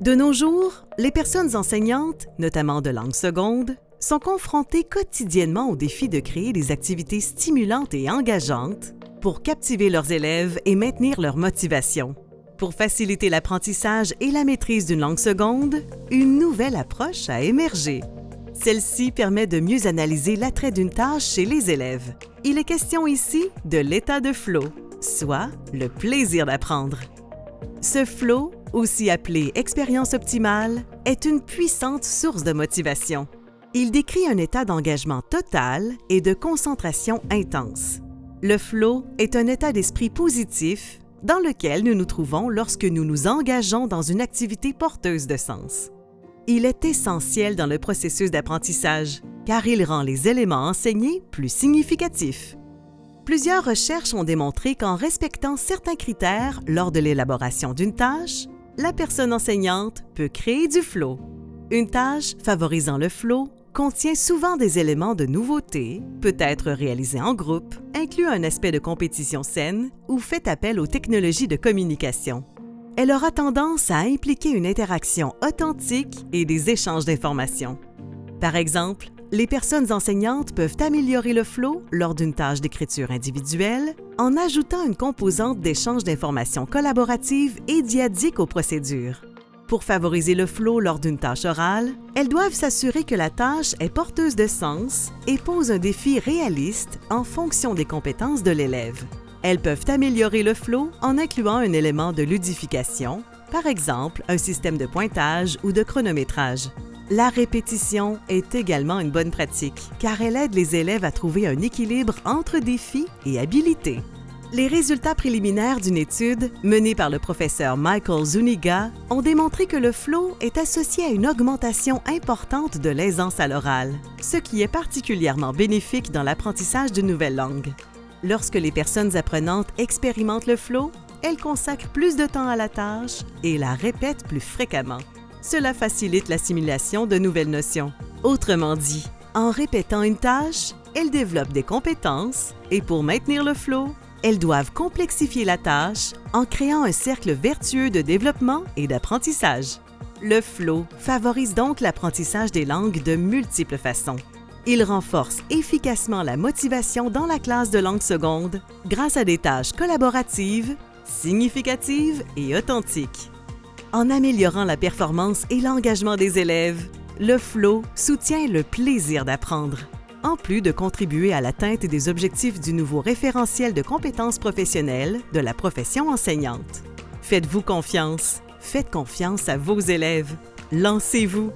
De nos jours, les personnes enseignantes, notamment de langue seconde, sont confrontées quotidiennement au défi de créer des activités stimulantes et engageantes pour captiver leurs élèves et maintenir leur motivation. Pour faciliter l'apprentissage et la maîtrise d'une langue seconde, une nouvelle approche a émergé. Celle-ci permet de mieux analyser l'attrait d'une tâche chez les élèves. Il est question ici de l'état de flow, soit le plaisir d'apprendre. Ce flow, aussi appelé expérience optimale, est une puissante source de motivation. Il décrit un état d'engagement total et de concentration intense. Le flow est un état d'esprit positif dans lequel nous nous trouvons lorsque nous nous engageons dans une activité porteuse de sens. Il est essentiel dans le processus d'apprentissage, car il rend les éléments enseignés plus significatifs. Plusieurs recherches ont démontré qu'en respectant certains critères lors de l'élaboration d'une tâche, la personne enseignante peut créer du flow. Une tâche favorisant le flow contient souvent des éléments de nouveauté, peut être réalisée en groupe, inclut un aspect de compétition saine ou fait appel aux technologies de communication. Elle aura tendance à impliquer une interaction authentique et des échanges d'informations. Par exemple, les personnes enseignantes peuvent améliorer le flow lors d'une tâche d'écriture individuelle en ajoutant une composante d'échange d'informations collaborative et dyadique aux procédures. Pour favoriser le flow lors d'une tâche orale, elles doivent s'assurer que la tâche est porteuse de sens et pose un défi réaliste en fonction des compétences de l'élève. Elles peuvent améliorer le flow en incluant un élément de ludification, par exemple un système de pointage ou de chronométrage. La répétition est également une bonne pratique, car elle aide les élèves à trouver un équilibre entre défis et habiletés. Les résultats préliminaires d'une étude menée par le professeur Michael Zuniga ont démontré que le flow est associé à une augmentation importante de l'aisance à l'oral, ce qui est particulièrement bénéfique dans l'apprentissage d'une nouvelle langue. Lorsque les personnes apprenantes expérimentent le flow, elles consacrent plus de temps à la tâche et la répètent plus fréquemment. Cela facilite l'assimilation de nouvelles notions. Autrement dit, en répétant une tâche, elles développent des compétences et pour maintenir le flow, elles doivent complexifier la tâche en créant un cercle vertueux de développement et d'apprentissage. Le flow favorise donc l'apprentissage des langues de multiples façons. Il renforce efficacement la motivation dans la classe de langue seconde grâce à des tâches collaboratives, significatives et authentiques. En améliorant la performance et l'engagement des élèves, le flow soutient le plaisir d'apprendre, en plus de contribuer à l'atteinte des objectifs du nouveau référentiel de compétences professionnelles de la profession enseignante. Faites-vous confiance, faites confiance à vos élèves, lancez-vous!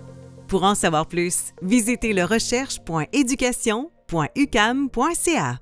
Pour en savoir plus, visitez le recherche.education.ucam.ca.